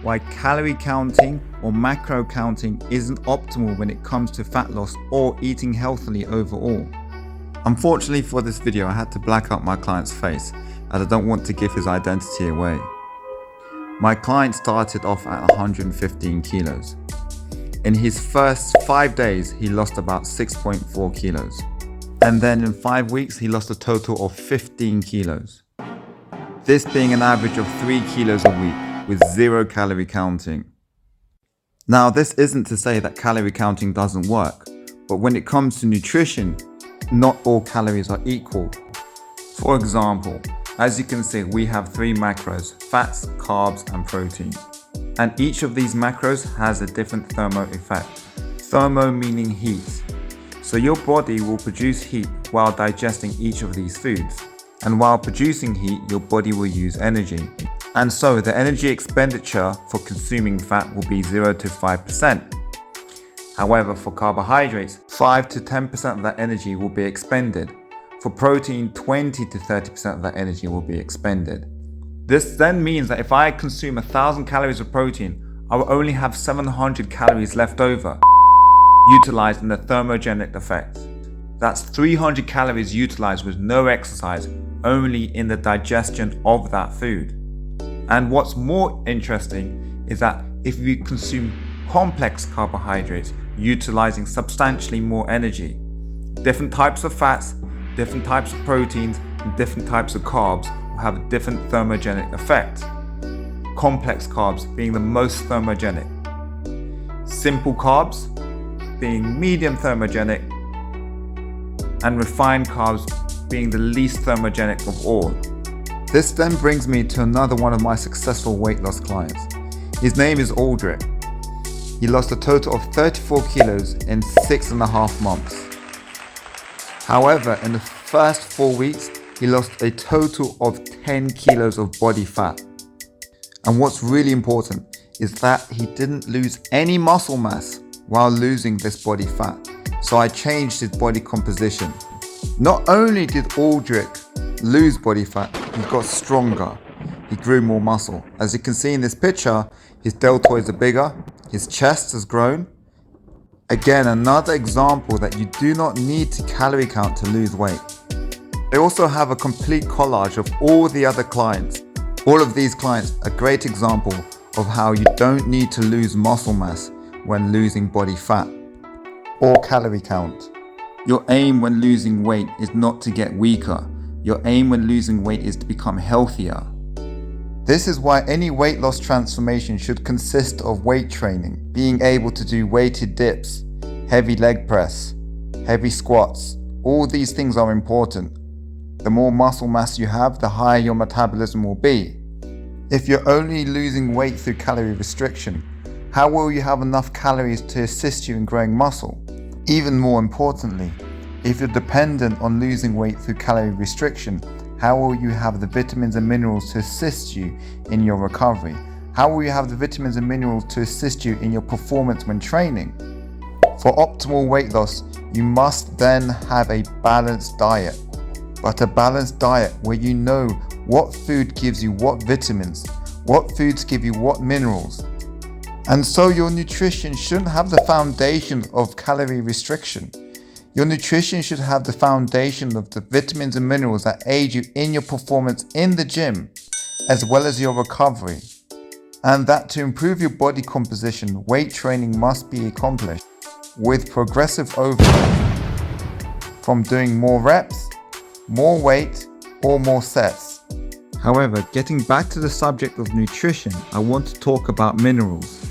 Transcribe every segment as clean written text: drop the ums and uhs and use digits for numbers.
why calorie counting or macro counting isn't optimal when it comes to fat loss or eating healthily overall. Unfortunately for this video, I had to black out my client's face as I don't want to give his identity away. My client started off at 115 kilos. In his first 5 days, he lost about 6.4 kilos. And then in 5 weeks, he lost a total of 15 kilos. This being an average of 3 kilos a week with zero calorie counting. Now, this isn't to say that calorie counting doesn't work, but when it comes to nutrition, not all calories are equal. For example, as you can see, we have 3 macros: fats, carbs, and protein. And each of these macros has a different thermo effect. Thermo meaning heat. So your body will produce heat while digesting each of these foods. And while producing heat, your body will use energy. And so the energy expenditure for consuming fat will be 0 to 5%. However, for carbohydrates, 5 to 10% of that energy will be expended. For protein, 20 to 30% of that energy will be expended. This then means that if I consume 1,000 calories of protein, I will only have 700 calories left over, utilized in the thermogenic effect. That's 300 calories utilized with no exercise, only in the digestion of that food. And what's more interesting is that if you consume complex carbohydrates, utilizing substantially more energy, different types of fats, different types of proteins, and different types of carbs will have a different thermogenic effect. Complex carbs being the most thermogenic. Simple carbs being medium thermogenic, and refined carbs being the least thermogenic of all. This then brings me to another one of my successful weight loss clients. His name is Aldrich. He lost a total of 34 kilos in 6.5 months. However, in the first 4 weeks, he lost a total of 10 kilos of body fat. And what's really important is that he didn't lose any muscle mass while losing this body fat. So I changed his body composition. Not only did Aldrich lose body fat, he got stronger. He grew more muscle. As you can see in this picture, his deltoids are bigger, his chest has grown. Again, another example that you do not need to calorie count to lose weight. I also have a complete collage of all the other clients. All of these clients are a great example of how you don't need to lose muscle mass when losing body fat or calorie count. Your aim when losing weight is not to get weaker. Your aim when losing weight is to become healthier. This is why any weight loss transformation should consist of weight training, being able to do weighted dips, heavy leg press, heavy squats. All these things are important. The more muscle mass you have, the higher your metabolism will be. If you're only losing weight through calorie restriction, how will you have enough calories to assist you in growing muscle? Even more importantly, if you're dependent on losing weight through calorie restriction, how will you have the vitamins and minerals to assist you in your recovery? How will you have the vitamins and minerals to assist you in your performance when training? For optimal weight loss, you must then have a balanced diet. But a balanced diet where you know what food gives you what vitamins, what foods give you what minerals. And so your nutrition shouldn't have the foundation of calorie restriction. Your nutrition should have the foundation of the vitamins and minerals that aid you in your performance in the gym, as well as your recovery. And that to improve your body composition, weight training must be accomplished with progressive overload, from doing more reps, more weight, or more sets. However, getting back to the subject of nutrition, I want to talk about minerals.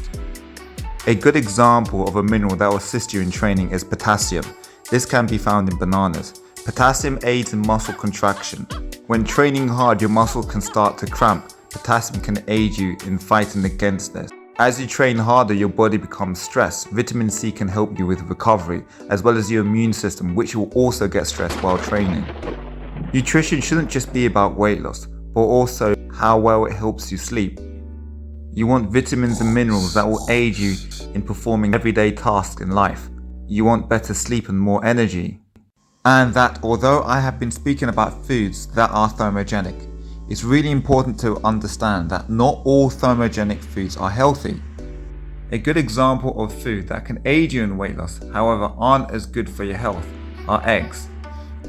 A good example of a mineral that will assist you in training is potassium. This can be found in bananas. Potassium aids in muscle contraction. When training hard, your muscle can start to cramp. Potassium can aid you in fighting against this. As you train harder, your body becomes stressed. Vitamin C can help you with recovery, as well as your immune system, which will also get stressed while training. Nutrition shouldn't just be about weight loss, but also how well it helps you sleep. You want vitamins and minerals that will aid you in performing everyday tasks in life. You want better sleep and more energy. And that although I have been speaking about foods that are thermogenic, It's really important to understand that not all thermogenic foods are healthy. A good example of food that can aid you in weight loss, however aren't as good for your health, are eggs.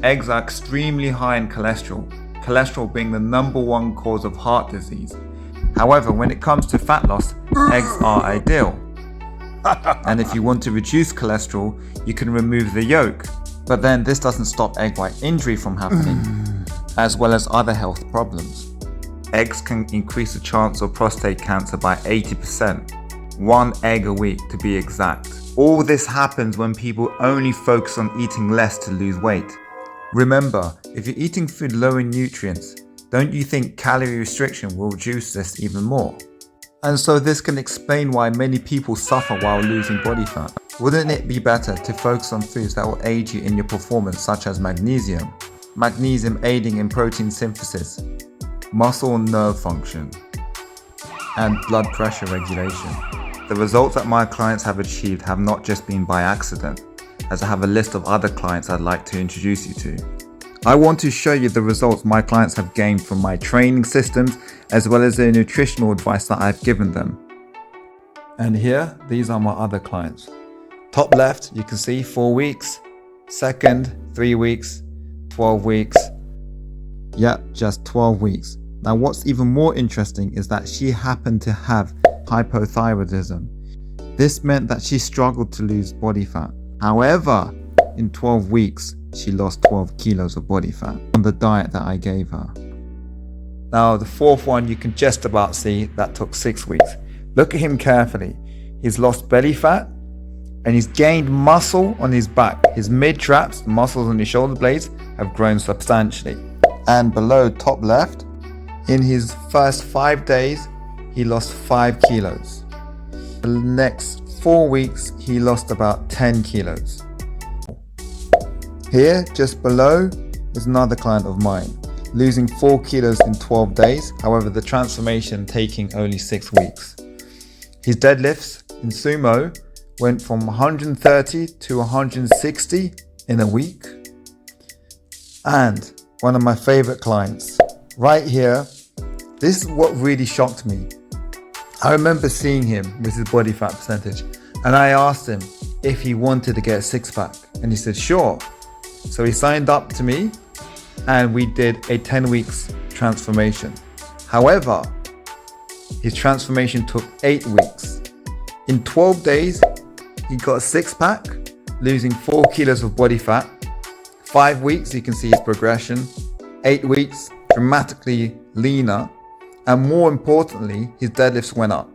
Eggs are extremely high in cholesterol, cholesterol being the #1 cause of heart disease. However, when it comes to fat loss, eggs are ideal. And if you want to reduce cholesterol, you can remove the yolk. But then this doesn't stop egg white injury from happening, as well as other health problems. Eggs can increase the chance of prostate cancer by 80%. 1 egg a week to be exact. All this happens when people only focus on eating less to lose weight. Remember, if you're eating food low in nutrients, don't you think calorie restriction will reduce this even more? And so this can explain why many people suffer while losing body fat. Wouldn't it be better to focus on foods that will aid you in your performance, such as magnesium? Magnesium aiding in protein synthesis, muscle and nerve function, and blood pressure regulation. The results that my clients have achieved have not just been by accident, as I have a list of other clients I'd like to introduce you to. I want to show you the results my clients have gained from my training systems, as well as the nutritional advice that I've given them. And here, these are my other clients. Top left, you can see 4 weeks. Second, 3 weeks, 12 weeks. Yep, just 12 weeks. Now what's even more interesting is that she happened to have hypothyroidism. This meant that she struggled to lose body fat. However, in 12 weeks, she lost 12 kilos of body fat on the diet that I gave her. Now the fourth one you can just about see, that took 6 weeks. Look at him carefully. He's lost belly fat and he's gained muscle on his back. His mid-traps, the muscles on his shoulder blades, have grown substantially. And below top left, in his first 5 days, he lost 5 kilos. The next 4 weeks, he lost about 10 kilos. Here, just below, is another client of mine, losing 4 kilos in 12 days, however the transformation taking only 6 weeks. His deadlifts in sumo went from 130 to 160 in a week. And one of my favorite clients, right here, this is what really shocked me. I remember seeing him with his body fat percentage, and I asked him if he wanted to get a 6-pack, and he said sure. So he signed up to me and we did a 10 weeks transformation. However, his transformation took 8 weeks. In 12 days, he got a 6-pack, losing 4 kilos of body fat. 5 weeks, you can see his progression. 8 weeks, dramatically leaner. And more importantly, his deadlifts went up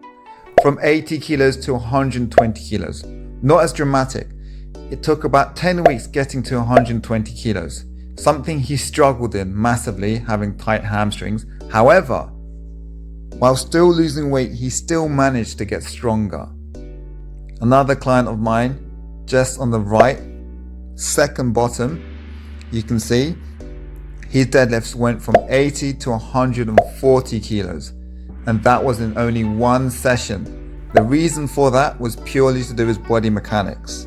from 80 kilos to 120 kilos. Not as dramatic. It took about 10 weeks getting to 120 kilos, something he struggled in massively, having tight hamstrings. However, while still losing weight, he still managed to get stronger. Another client of mine, just on the right, second bottom, you can see his deadlifts went from 80 to 140 kilos, and that was in only 1 session. The reason for that was purely to do with body mechanics.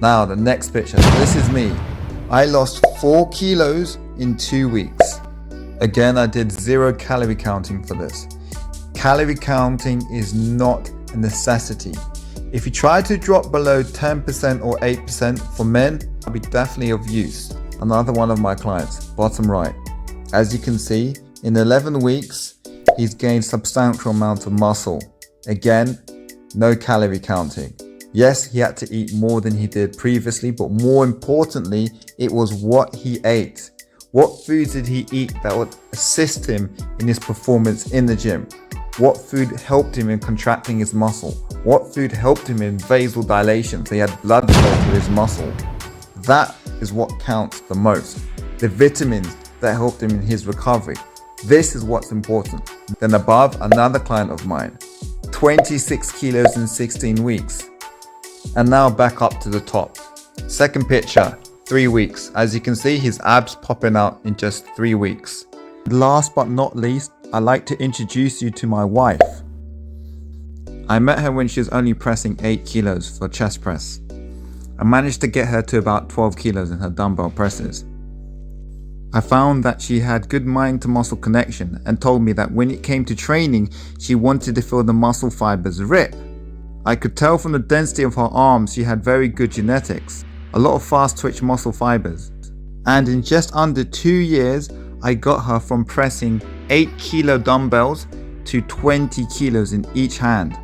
Now the next picture, this is me. I lost 4 kilos in 2 weeks. Again, I did 0 calorie counting for this. Calorie counting is not a necessity. If you try to drop below 10% or 8% for men, it'll be definitely of use. Another one of my clients, bottom right. As you can see, in 11 weeks, he's gained substantial amounts of muscle. Again, no calorie counting. Yes, he had to eat more than he did previously, but more importantly, it was what he ate. What foods did he eat that would assist him in his performance in the gym? What food helped him in contracting his muscle? What food helped him in vasodilation, so he had blood flow to his muscle? That is what counts the most. The vitamins that helped him in his recovery. This is what's important. Then above, another client of mine, 26 kilos in 16 weeks. And now back up to the top. Second picture, 3 weeks. As you can see, his abs popping out in just 3 weeks. Last but not least, I'd like to introduce you to my wife. I met her when she was only pressing 8 kilos for chest press. I managed to get her to about 12 kilos in her dumbbell presses. I found that she had good mind to muscle connection and told me that when it came to training, she wanted to feel the muscle fibers rip. I could tell from the density of her arms she had very good genetics, a lot of fast twitch muscle fibers. And in just under 2 years, I got her from pressing 8 kilo dumbbells to 20 kilos in each hand.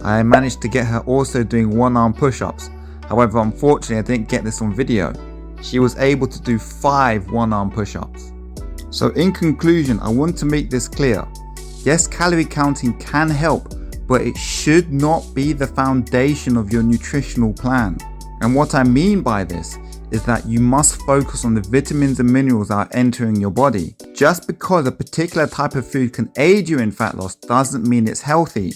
I managed to get her also doing one-arm push-ups. However, unfortunately, I didn't get this on video. She was able to do 5 one-arm push-ups. So in conclusion, I want to make this clear. Yes, calorie counting can help, but it should not be the foundation of your nutritional plan. And what I mean by this is that you must focus on the vitamins and minerals that are entering your body. Just because a particular type of food can aid you in fat loss doesn't mean it's healthy.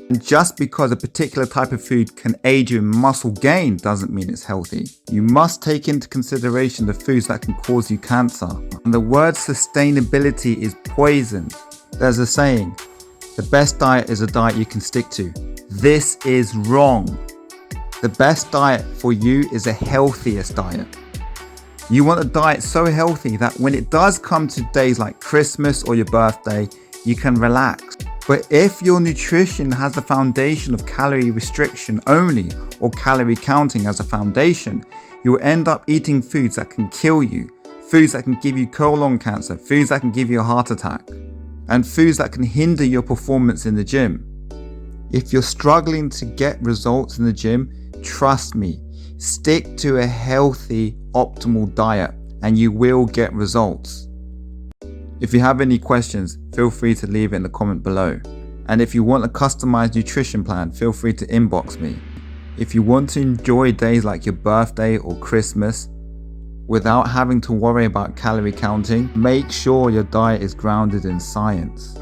And just because a particular type of food can aid you in muscle gain doesn't mean it's healthy. You must take into consideration the foods that can cause you cancer. And the word sustainability is poison. There's a saying, the best diet is a diet you can stick to. This is wrong. The best diet for you is a healthiest diet. You want a diet so healthy that when it does come to days like Christmas or your birthday, you can relax. But if your nutrition has the foundation of calorie restriction only or calorie counting as a foundation, you will end up eating foods that can kill you, foods that can give you colon cancer, foods that can give you a heart attack, and foods that can hinder your performance in the gym. If you're struggling to get results in the gym, trust me, stick to a healthy, optimal diet and you will get results. If you have any questions, feel free to leave it in the comment below. And if you want a customized nutrition plan, feel free to inbox me. If you want to enjoy days like your birthday or Christmas without having to worry about calorie counting, make sure your diet is grounded in science.